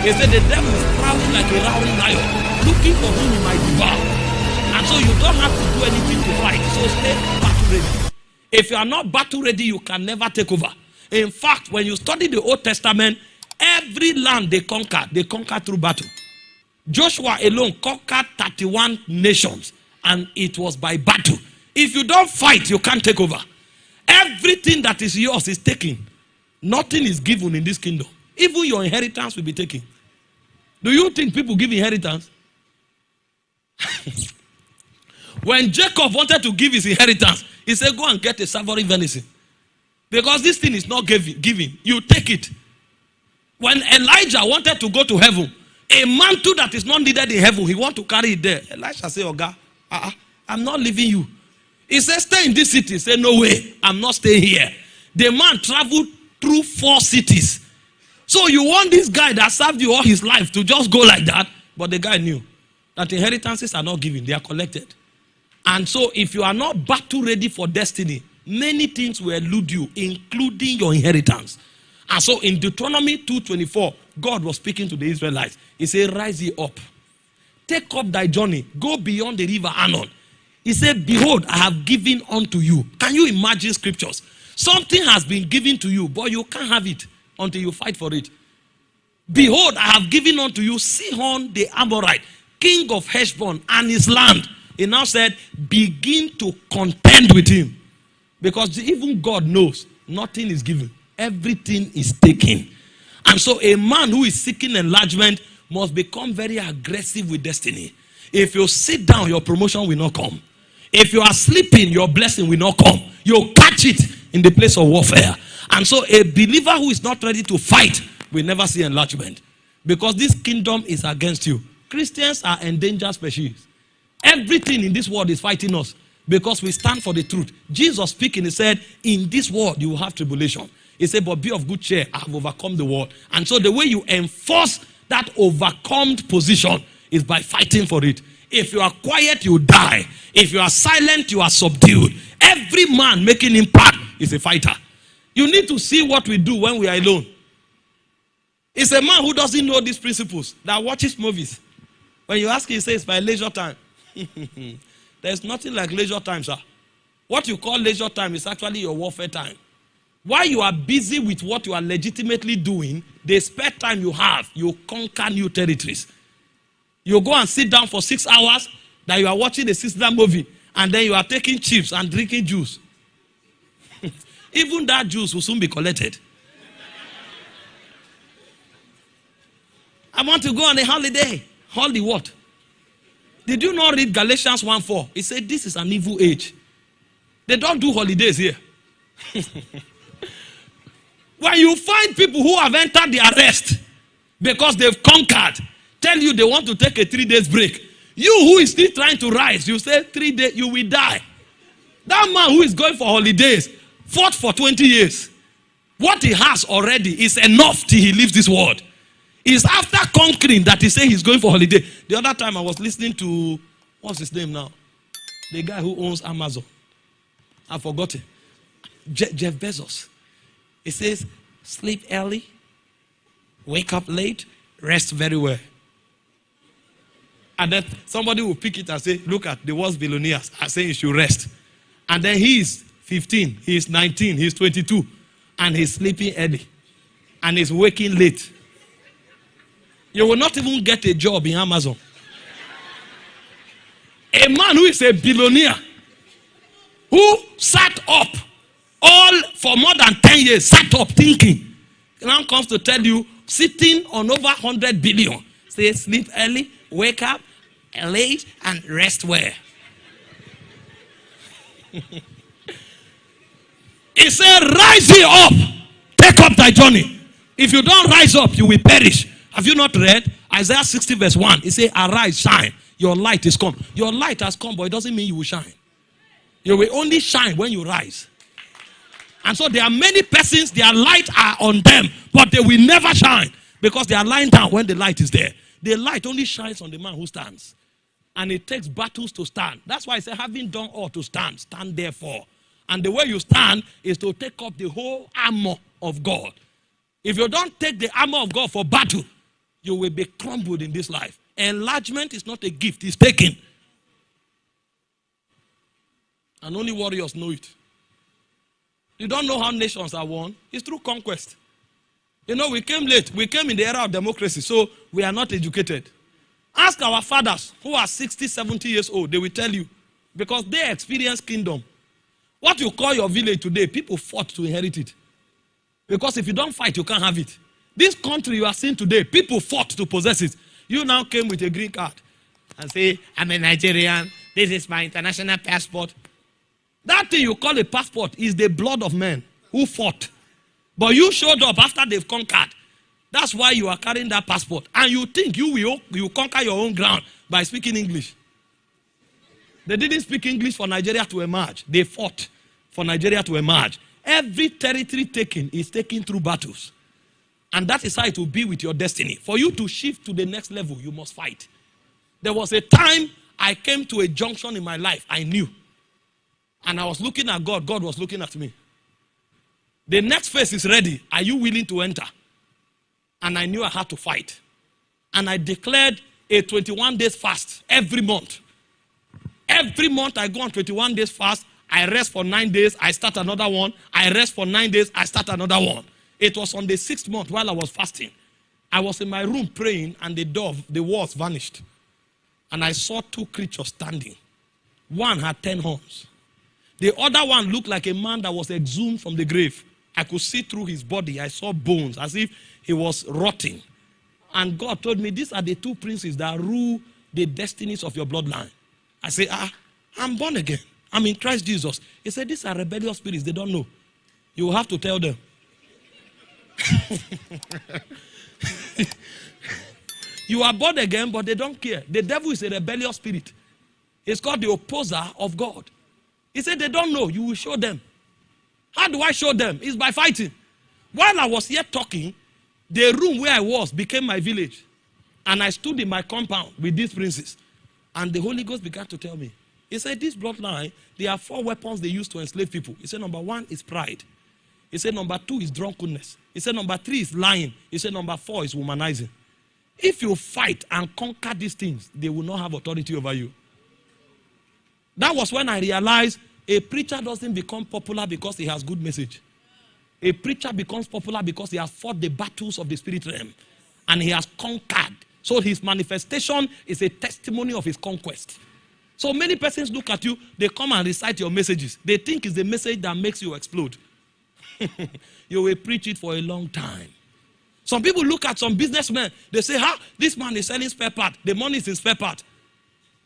He said the devil is prowling like a roaring lion, looking for whom he might devour. And so you don't have to do anything to fight. So stay battle ready. If you are not battle ready, you can never take over. In fact, when you study the Old Testament, every land they conquered through battle. Joshua alone conquered 31 nations, and it was by battle. If you don't fight, you can't take over. Everything that is yours is taken. Nothing is given in this kingdom. Even your inheritance will be taken. Do you think people give inheritance? When Jacob wanted to give his inheritance, he said, go and get a savory venison. Because this thing is not given. You take it. When Elijah wanted to go to heaven, a mantle that is not needed in heaven, he want to carry it there. Elisha said, Oga, I'm not leaving you. He said, stay in this city. He said, no way, I'm not staying here. The man traveled through 4 cities. So you want this guy that served you all his life to just go like that? But the guy knew that inheritances are not given, they are collected. And so if you are not battle ready for destiny, many things will elude you, including your inheritance. And so in Deuteronomy 2:24, God was speaking to the Israelites. He said, rise ye up. Take up thy journey. Go beyond the river Arnon. He said, behold, I have given unto you. Can you imagine scriptures? Something has been given to you, but you can't have it until you fight for it. Behold, I have given unto you Sihon the Amorite, king of Heshbon, and his land. He now said, begin to contend with him. Because even God knows nothing is given. Everything is taken. And so a man who is seeking enlargement must become very aggressive with destiny. If you sit down, your promotion will not come. If you are sleeping, your blessing will not come. You'll catch it in the place of warfare. And so a believer who is not ready to fight will never see enlargement. Because this kingdom is against you. Christians are endangered species. Everything in this world is fighting us because we stand for the truth. Jesus speaking, he said, in this world you will have tribulation. He said, but be of good cheer, I have overcome the world. And so the way you enforce that overcome position is by fighting for it. If you are quiet, you die. If you are silent, you are subdued. Every man making impact is a fighter. You need to see what we do when we are alone. It's a man who doesn't know these principles that watches movies. When you ask him, he says, by leisure time. There's nothing like leisure time, sir. What you call leisure time is actually your warfare time. While you are busy with what you are legitimately doing, the spare time you have, you conquer new territories. You go and sit down for 6 hours, that you are watching a sister movie, and then you are taking chips and drinking juice. Even that juice will soon be collected. I want to go on a holiday. Holiday what? Did you not read Galatians 1:4? It said this is an evil age. They don't do holidays here. When you find people who have entered the arrest because they've conquered, tell you they want to take a 3 days break. You who is still trying to rise, you say 3 days, you will die. That man who is going for holidays fought for 20 years. What he has already is enough till he leaves this world. It's after conquering that he says he's going for holiday. The other time I was listening to, what's his name now? The guy who owns Amazon. I forgot it. Jeff Bezos. He says, sleep early, wake up late, rest very well. And then somebody will pick it and say, look at the worst billionaires are saying you should rest. And then he is 15, he is 19, he is 22, and he's sleeping early. And he's waking late. You will not even get a job in Amazon. A man who is a billionaire, who sat up all for more than 10 years, sat up thinking, now comes to tell you, sitting on over 100 billion, say sleep early, wake up late, and rest well. He said, rise ye up, take up thy journey. If you don't rise up, you will perish. Have you not read Isaiah 60 verse 1? It says, arise, shine, your light is come. Your light has come, but it doesn't mean you will shine. You will only shine when you rise. And so there are many persons, their light are on them, but they will never shine because they are lying down when the light is there. The light only shines on the man who stands. And it takes battles to stand. That's why I say, having done all to stand, stand therefore. And the way you stand is to take up the whole armor of God. If you don't take the armor of God for battle, You will be crumbled in this life. Enlargement is not a gift, it's taken. And only warriors know it. You don't know how nations are won. It's through conquest. You know, we came late. We came in the era of democracy, so we are not educated. Ask our fathers who are 60, 70 years old. They will tell you. Because they experience kingdom. What you call your village today, people fought to inherit it. Because if you don't fight, you can't have it. This country you are seeing today, people fought to possess it. You now came with a green card and say, I'm a Nigerian. This is my international passport. That thing you call a passport is the blood of men who fought. But you showed up after they've conquered. That's why you are carrying that passport. And you think you conquer your own ground by speaking English. They didn't speak English for Nigeria to emerge. They fought for Nigeria to emerge. Every territory taken is taken through battles. And that is how it will be with your destiny. For you to shift to the next level, you must fight. There was a time I came to a junction in my life. I knew. And I was looking at God. God was looking at me. The next phase is ready. Are you willing to enter? And I knew I had to fight. And I declared a 21 days fast every month. Every month I go on 21 days fast. I rest for 9 days. I start another one. I rest for 9 days. I start another one. It was on the 6th month while I was fasting. I was in my room praying and the walls vanished. And I saw 2 creatures standing. One had 10 horns. The other one looked like a man that was exhumed from the grave. I could see through his body. I saw bones as if he was rotting. And God told me, these are the 2 princes that rule the destinies of your bloodline. I said, I'm born again. I'm in Christ Jesus. He said, these are rebellious spirits. They don't know. You will have to tell them. You are born again, but they don't care. The devil is a rebellious spirit. It's called the opposer of God. He said they don't know. You will show them. How do I show them? It's by fighting. While I was here talking, the room where I was became my village. And I stood in my compound with these princes. And the Holy Ghost began to tell me. He said, this bloodline, there are 4 weapons they use to enslave people. He said, number 1 is pride. He said, number 2 is drunkenness. He said, number 3 is lying. He said, number 4 is womanizing. If you fight and conquer these things, they will not have authority over you. That was when I realized a preacher doesn't become popular because he has good message. A preacher becomes popular because he has fought the battles of the spirit realm. And he has conquered. So his manifestation is a testimony of his conquest. So many persons look at you, they come and recite your messages. They think it's the message that makes you explode. You will preach it for a long time. Some people look at some businessmen, they say, this man is selling spare part. The money is in spare part.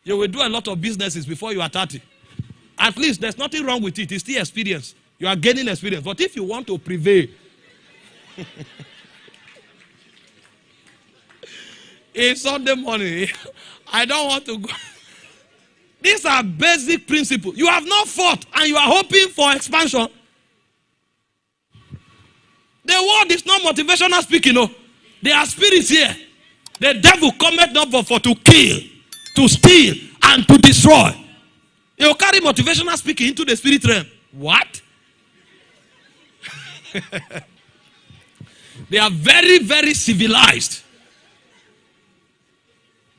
You will do a lot of businesses before you are 30. At least there's nothing wrong with it. It's still experience. You are gaining experience. But if you want to prevail, it's Sunday morning. I don't want to go. These are basic principles. You have not fought and you are hoping for expansion. The word is not motivational speaking. No. There are spirits here. The devil cometh not but for to kill, to steal, and to destroy. You carry motivational speaking into the spirit realm. What? They are very, very civilized.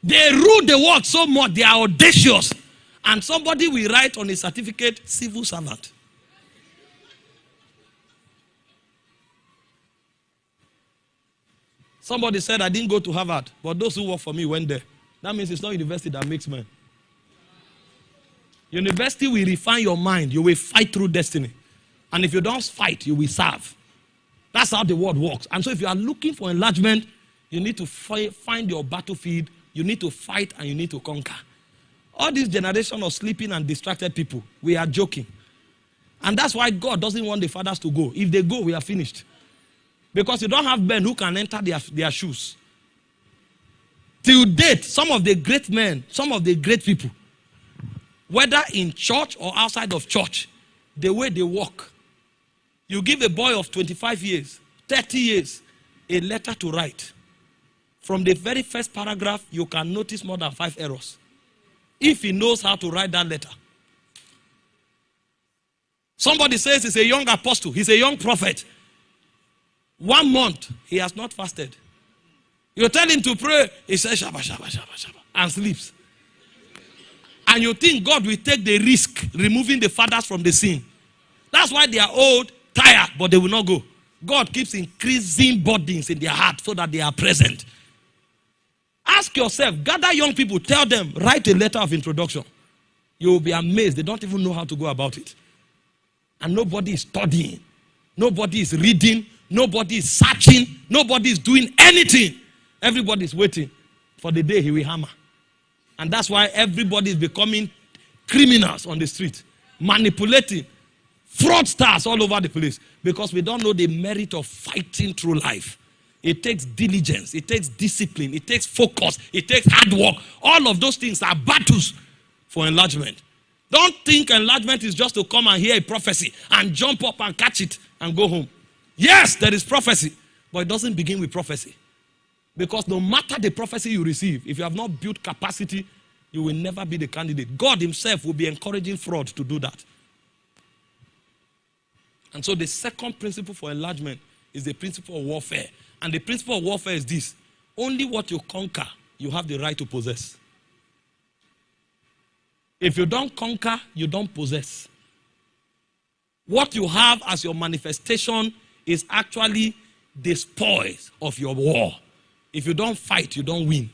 They rule the world so much, they are audacious. And somebody will write on a certificate, civil servant. Somebody said, I didn't go to Harvard, but those who work for me went there. That means it's not university that makes men. University will refine your mind. You will fight through destiny. And if you don't fight, you will serve. That's how the world works. And so if you are looking for enlargement, you need to find your battlefield. You need to fight and you need to conquer. All this generation of sleeping and distracted people, we are joking. And that's why God doesn't want the fathers to go. If they go, we are finished. Because you don't have men who can enter their shoes. Till date, some of the great men, some of the great people, whether in church or outside of church, the way they walk. You give a boy of 25 years, 30 years, a letter to write. From the very first paragraph, you can notice more than 5 errors. If he knows how to write that letter. Somebody says he's a young apostle, he's a young prophet. 1 month, he has not fasted. You tell him to pray, he says, Shabba, Shabba, Shabba, Shabba, and sleeps. And you think God will take the risk removing the fathers from the scene. That's why they are old, tired, but they will not go. God keeps increasing burdens in their heart so that they are present. Ask yourself, gather young people, tell them, write a letter of introduction. You will be amazed. They don't even know how to go about it. And nobody is studying. Nobody is reading. Nobody is searching. Nobody is doing anything. Everybody is waiting for the day he will hammer. And that's why everybody is becoming criminals on the street, manipulating, fraudsters all over the place, because we don't know the merit of fighting through life. It takes diligence, it takes discipline, it takes focus, it takes hard work. All of those things are battles for enlargement. Don't think enlargement is just to come and hear a prophecy and jump up and catch it and go home. Yes, there is prophecy, but it doesn't begin with prophecy. Because no matter the prophecy you receive, if you have not built capacity, you will never be the candidate. God himself will be encouraging fraud to do that. And so the second principle for enlargement is the principle of warfare. And the principle of warfare is this: only what you conquer, you have the right to possess. If you don't conquer, you don't possess. What you have as your manifestation is actually the spoils of your war. If you don't fight, you don't win.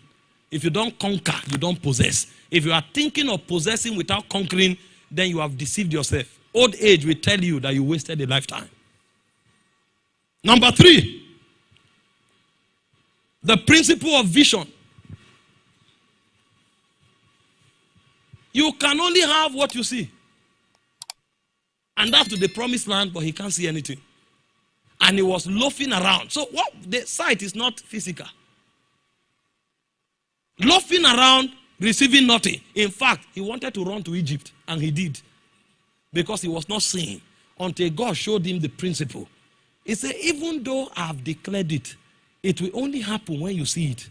If you don't conquer, you don't possess. If you are thinking of possessing without conquering, then you have deceived yourself. Old age will tell you that you wasted a lifetime. Number 3, the principle of vision. You can only have what you see. And that's to the promised land, but he can't see anything. And he was loafing around. So what the sight is not physical. Loafing around, receiving nothing. In fact, he wanted to run to Egypt, and he did. Because he was not seeing until God showed him the principle. He said, even though I have declared it, it will only happen when you see it.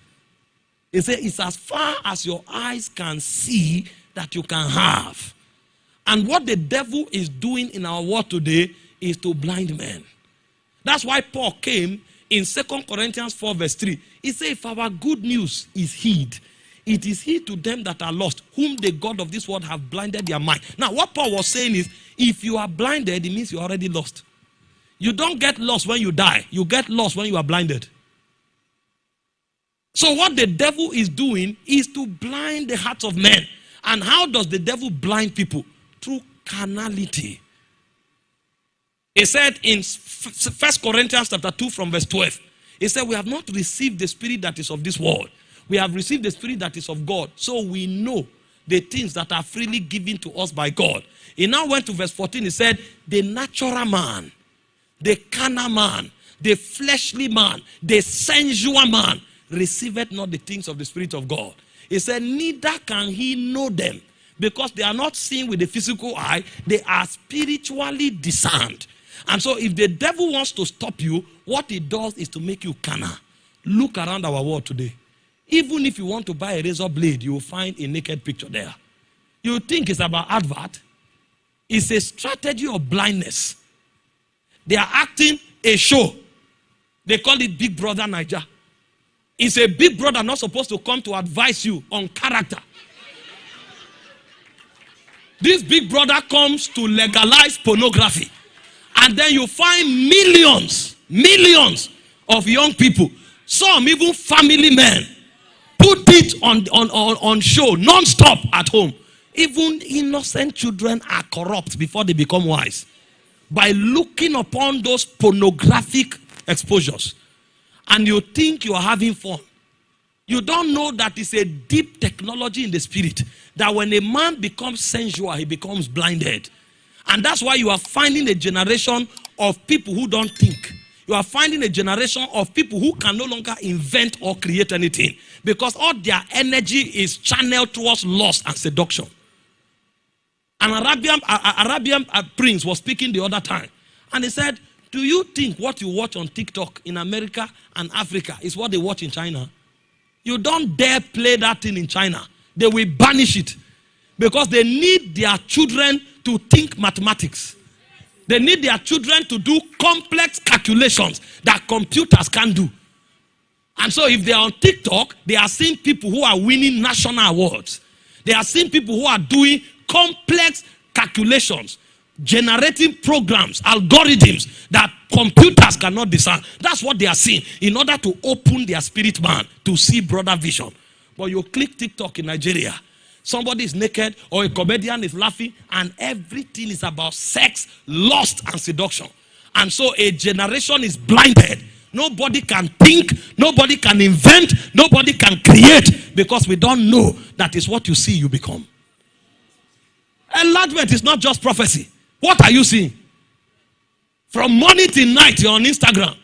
He said, it's as far as your eyes can see that you can have. And what the devil is doing in our world today is to blind men. That's why Paul came in 2 Corinthians 4 verse 3. He said, if our good news is hid, it is hid to them that are lost, whom the God of this world have blinded their mind. Now, what Paul was saying is, if you are blinded, it means you're already lost. You don't get lost when you die. You get lost when you are blinded. So what the devil is doing is to blind the hearts of men. And how does the devil blind people? Through carnality. He said in 1 Corinthians chapter 2 from verse 12, he said, we have not received the spirit that is of this world. We have received the spirit that is of God. So we know the things that are freely given to us by God. He now went to verse 14. He said, the natural man, the carnal man, the fleshly man, the sensual man, receiveth not the things of the Spirit of God. He said, neither can he know them, because they are not seen with the physical eye. They are spiritually discerned. And so if the devil wants to stop you, what he does is to make you carnal. Look around our world today. Even if you want to buy a razor blade, you will find a naked picture there. You think it's about advert. It's a strategy of blindness. They are acting a show. They call it Big Brother Niger. It's a big brother not supposed to come to advise you on character. This big brother comes to legalize pornography. And then you find millions of young people, some even family men, put it on show non-stop at home. Even innocent children are corrupt before they become wise by looking upon those pornographic exposures. And you think you are having fun. You don't know that it's a deep technology in the spirit, that when a man becomes sensual, he becomes blinded. And that's why you are finding a generation of people who don't think. You are finding a generation of people who can no longer invent or create anything, because all their energy is channeled towards lust and seduction. An Arabian prince was speaking the other time, and he said, do you think what you watch on Tik Tok in America and Africa is what they watch in China? You don't dare play that thing in China. They will banish it, because they need their children to think mathematics. They need their children to do complex calculations that computers can't do. And so if they are on TikTok, they are seeing people who are winning national awards. They are seeing people who are doing complex calculations, generating programs, algorithms that computers cannot discern. That's what they are seeing in order to open their spirit man to see broader vision. But you click TikTok in Nigeria, somebody is naked or a comedian is laughing, and everything is about sex, lust, and seduction. And so a generation is blinded. Nobody can think, nobody can invent, nobody can create, because we don't know that is what you see, you become. Enlargement is not just prophecy. What are you seeing? From morning till night, you're on Instagram,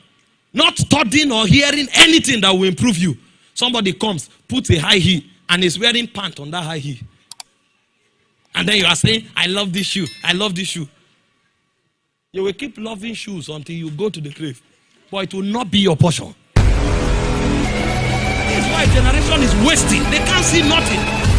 not studying or hearing anything that will improve you. Somebody comes, puts a high heel, and is wearing pants on that high heel. And then you are saying, I love this shoe, I love this shoe. You will keep loving shoes until you go to the grave. But it will not be your portion. This is why a generation is wasting. They can't see nothing.